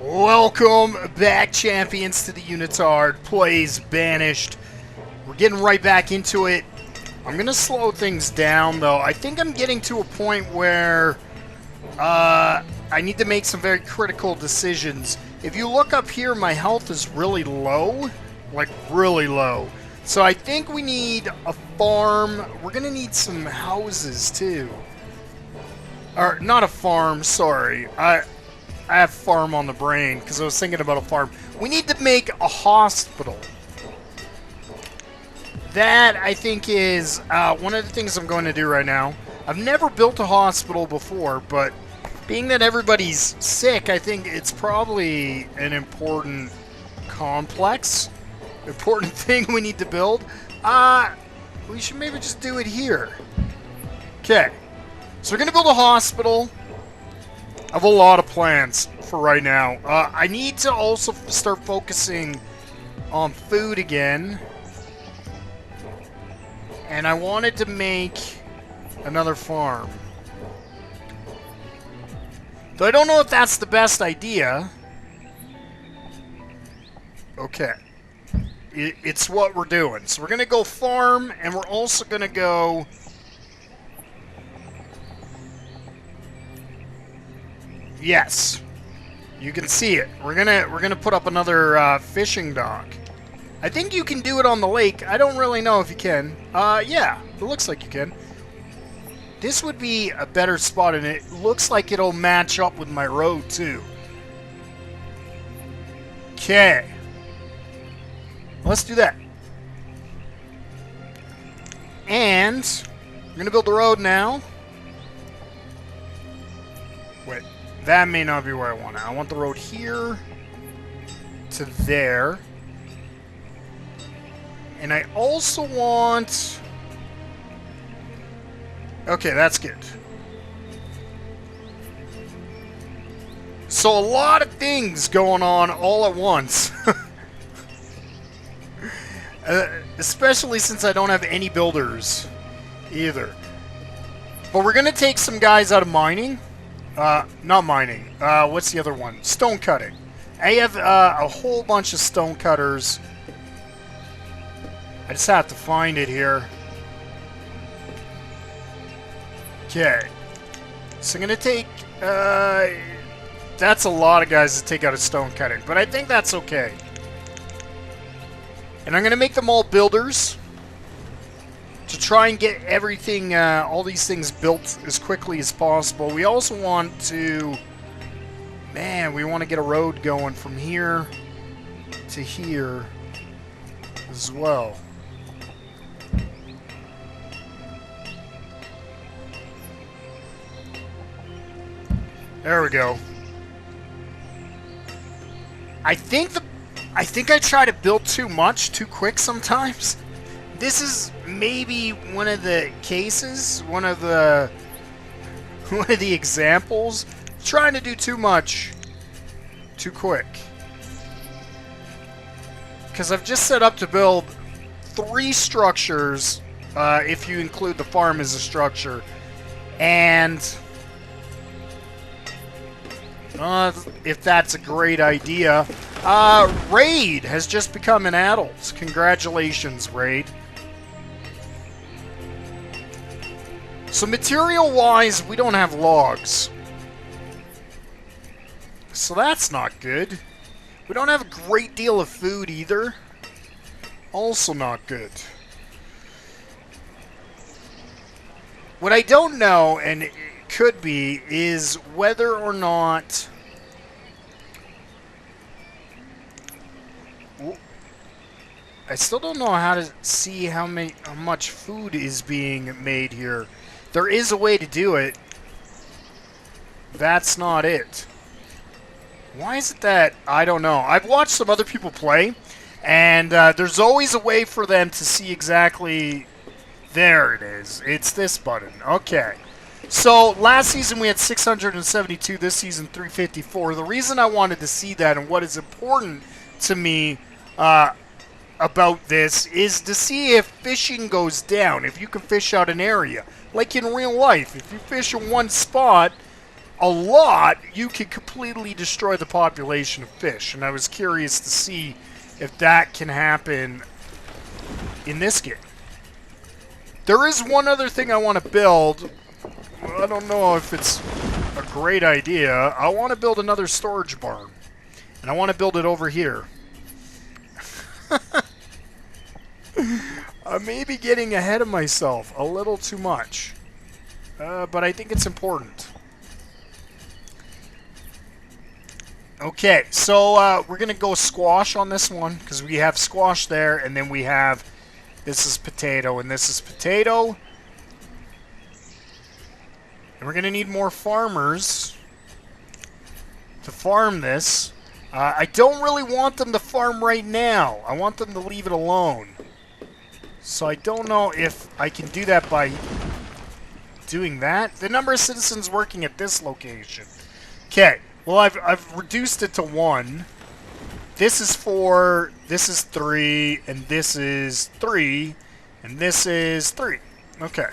Welcome back, champions, to the Unitard plays Banished. We're getting right back into it. I'm going to slow things down, though. I think I'm getting to a point where I need to make some very critical decisions. If you look up here, my health is really low. Like, really low. So I think we need a farm. We're going to need some houses, too. Or, not a farm, sorry. I have farm on the brain because I was thinking about a farm. We need to make a hospital. That, I think, is one of the things I'm going to do right now. I've never built a hospital before, but being that everybody's sick, I think it's probably an important complex, important thing we need to build. We should maybe just do it here. Okay. So we're going to build a hospital. I have a lot of plans for right now. I need to also start focusing on food again. And I wanted to make another farm. Though I don't know if that's the best idea. Okay. It's what we're doing. So we're going to go farm, and we're also going to go... Yes, you can see it. We're gonna put up another fishing dock. I think you can do it on the lake. I don't really know if you can. Yeah, it looks like you can. This would be a better spot, and it looks like it'll match up with my road too. Okay, let's do that. And we're gonna build the road now. Wait. That may not be where I want it. I want the road here to there. And I also want... Okay, that's good. So a lot of things going on all at once. Especially since I don't have any builders either. But we're going to take some guys out of mining. Not mining. What's the other one? Stone cutting. I have a whole bunch of stone cutters. I just have to find it here. Okay. So I'm going to take... that's a lot of guys to take out of stone cutting, but I think that's okay. And I'm going to make them all builders to try and get everything, all these things built as quickly as possible. We also want to, man, we want to get a road going from here to here as well. There we go. I think I try to build too much, too quick sometimes. This is maybe one of the cases, one of the examples. Trying to do too much, too quick. Because I've just set up to build 3 structures, if you include the farm as a structure. And if that's a great idea. Raid has just become an adult. Congratulations, Raid. So material-wise, we don't have logs. So that's not good. We don't have a great deal of food either. Also not good. What I don't know, and it could be, is whether or not... I still don't know how to see how much food is being made here. There is a way to do it. That's not it. Why is it that? I don't know. I've watched some other people play, and there's always a way for them to see exactly... There it is. It's this button. Okay. So, last season we had 672. This season, 354. The reason I wanted to see that and what is important to me... about this is to see if fishing goes down, if you can fish out an area. Like in real life, if you fish in one spot, a lot, you can completely destroy the population of fish. And I was curious to see if that can happen in this game. There is one other thing I want to build. I don't know if it's a great idea. I want to build another storage barn. And I want to build it over here. I may be getting ahead of myself a little too much. But I think it's important. Okay, so we're going to go squash on this one. Because we have squash there, and then we have... This is potato, and this is potato. And we're going to need more farmers to farm this. I don't really want them to farm right now. I want them to leave it alone. So I don't know if I can do that by doing that. The number of citizens working at this location. Okay, well I've reduced it to 1. This is 4, this is 3, and this is 3, and this is 3. Okay.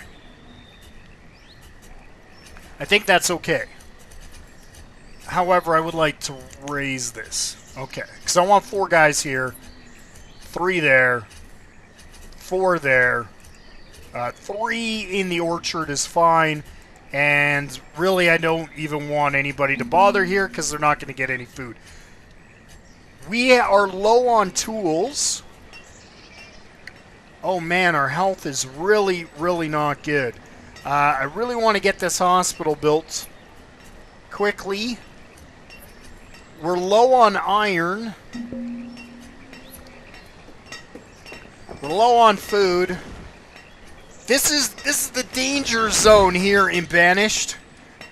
I think that's okay. However, I would like to raise this. Okay, because I want 4 guys here, 3 there, 4 there, 3 in the orchard is fine, and really I don't even want anybody to bother here because they're not going to get any food. We are low on tools. Oh man, our health is really, really not good. I really want to get this hospital built quickly. We're low on iron. We're low on food. This is the danger zone here in Banished.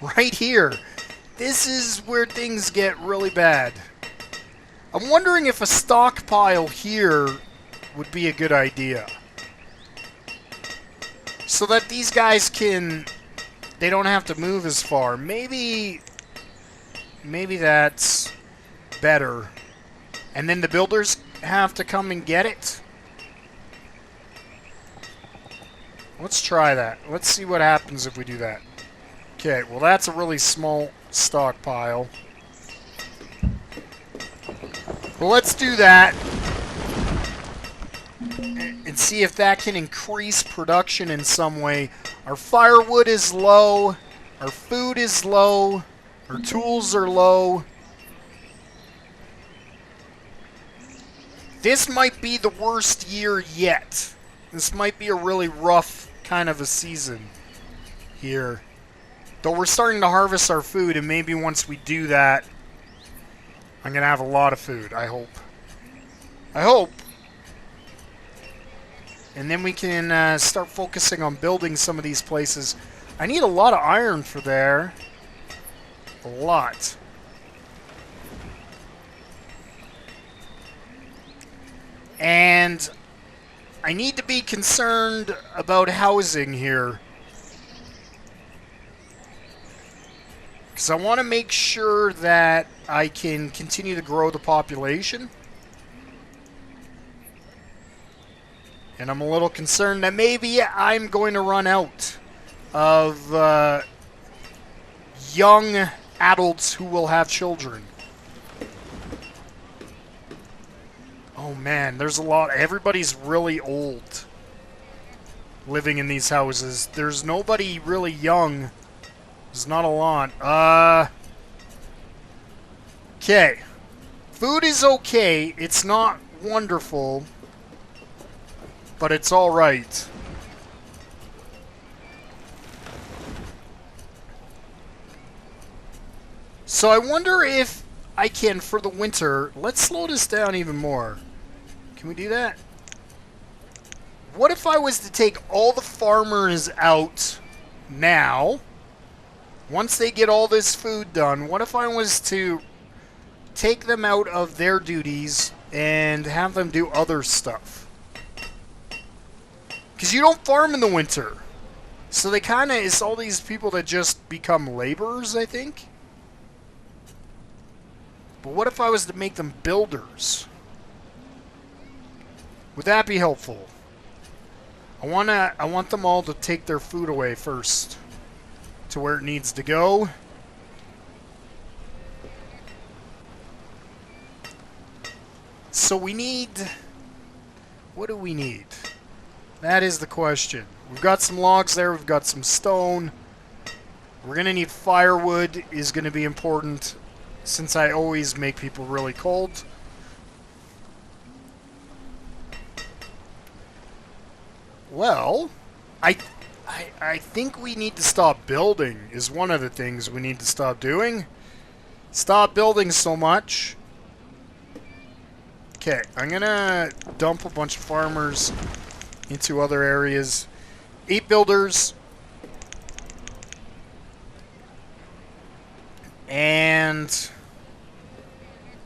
Right here. This is where things get really bad. I'm wondering if a stockpile here would be a good idea. So that these guys can... They don't have to move as far. Maybe that's better. And then the builders have to come and get it. Let's try that. Let's see what happens if we do that. Okay, well that's a really small stockpile. Well, let's do that and see if that can increase production in some way. Our firewood is low. Our food is low. Our tools are low. This might be the worst year yet. This might be a really rough kind of a season here. Though we're starting to harvest our food, and maybe once we do that, I'm going to have a lot of food, I hope. I hope. And then we can start focusing on building some of these places. I need a lot of iron for there. A lot. And I need to be concerned about housing here. Because I want to make sure that I can continue to grow the population. And I'm a little concerned that maybe I'm going to run out of young adults who will have children. Oh man, there's a lot. Everybody's really old living in these houses. There's nobody really young. There's not a lot. Okay. Food is okay. It's not wonderful. But it's alright. So I wonder if I can, for the winter... Let's slow this down even more. Can we do that? What if I was to take all the farmers out now... Once they get all this food done, what if I was to take them out of their duties and have them do other stuff? Because you don't farm in the winter. So they kind of, it's all these people that just become laborers, I think. But what if I was to make them builders? Would that be helpful? I want them all to take their food away first. To where it needs to go. So we need... What do we need? That is the question. We've got some logs there. We've got some stone. We're going to need firewood is going to be important since I always make people really cold. Well, I think we need to stop building is one of the things we need to stop doing. Stop building so much. Okay, I'm going to dump a bunch of farmers into other areas. 8 builders. And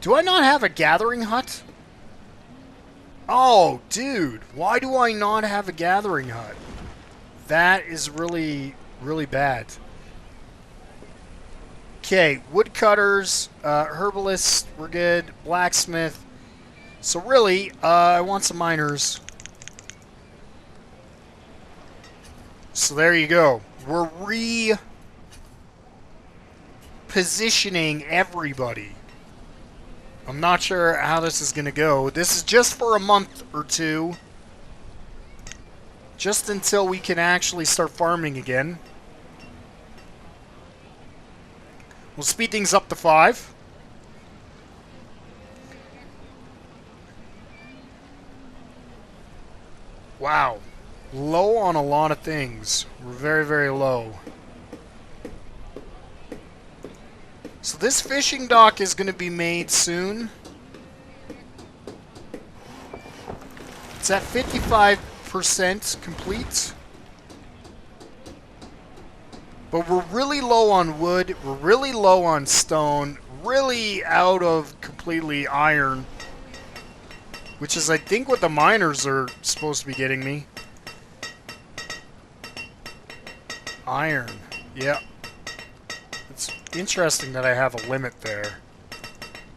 do I not have a gathering hut? Oh, dude, why do I not have a gathering hut? That is really, really bad. Okay, woodcutters, herbalists, we're good. Blacksmith. So really, I want some miners. So there you go. We're repositioning everybody. I'm not sure how this is going to go. This is just for a month or two. Just until we can actually start farming again. We'll speed things up to 5. Wow. Low on a lot of things. We're very, very low. So this fishing dock is going to be made soon. It's at 55% complete. But we're really low on wood. We're really low on stone. Really out of completely iron. Which is, I think, what the miners are supposed to be getting me. Iron. Yeah. It's interesting that I have a limit there.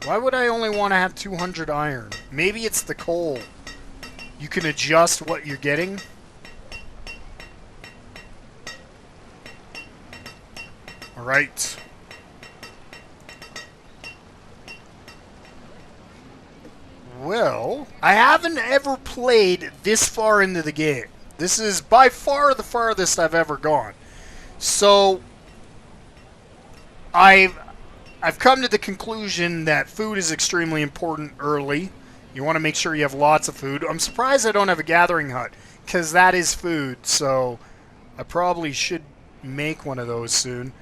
Why would I only want to have 200 iron? Maybe it's the coal. You can adjust what you're getting. Alright. Well, I haven't ever played this far into the game. This is by far the farthest I've ever gone. So, I've come to the conclusion that food is extremely important early. You want to make sure you have lots of food. I'm surprised I don't have a gathering hut, because that is food, so I probably should make one of those soon.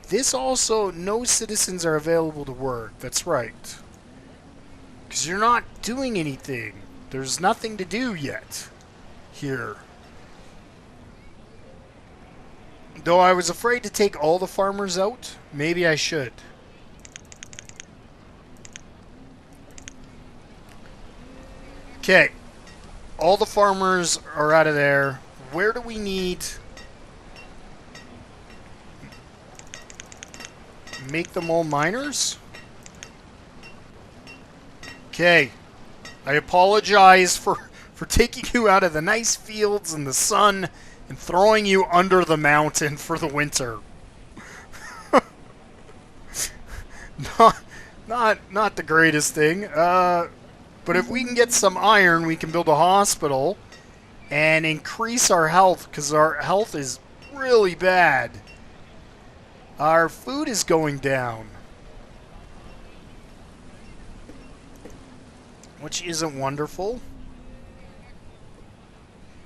This also, no citizens are available to work. That's right. Because you're not doing anything. There's nothing to do yet here. Though I was afraid to take all the farmers out, maybe I should. Okay. All the farmers are out of there. Where do we need... Make them all miners? Okay. I apologize for taking you out of the nice fields and the sun and throwing you under the mountain for the winter. not the greatest thing. But if we can get some iron, we can build a hospital and increase our health, because our health is really bad. Our food is going down, which isn't wonderful.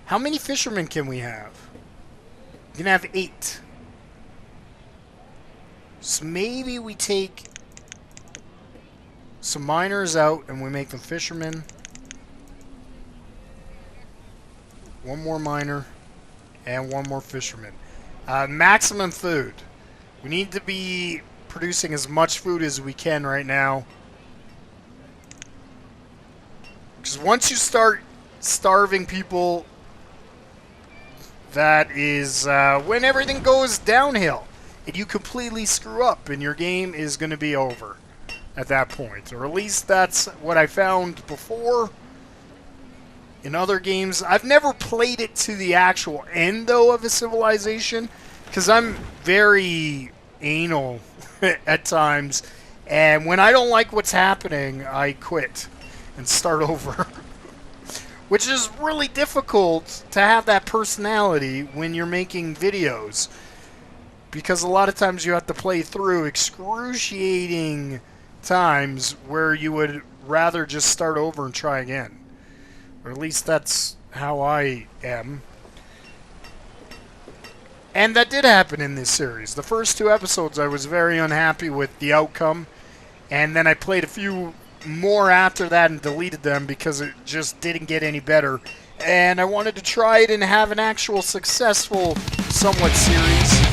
How many fishermen can we have? We can have 8. So maybe we take some miners out and we make them fishermen. 1 more miner and 1 more fisherman. Maximum food. We need to be producing as much food as we can right now. Because once you start starving people, that is when everything goes downhill. And you completely screw up and your game is going to be over at that point. Or at least that's what I found before in other games. I've never played it to the actual end, though, of a civilization. Because I'm very anal at times, And when I don't like what's happening, I quit and start over. Which is really difficult to have that personality when you're making videos. Because a lot of times you have to play through excruciating times where you would rather just start over and try again. Or at least that's how I am. And that did happen in this series. The first 2 episodes I was very unhappy with the outcome. And then I played a few more after that and deleted them because it just didn't get any better. And I wanted to try it and have an actual successful, somewhat series.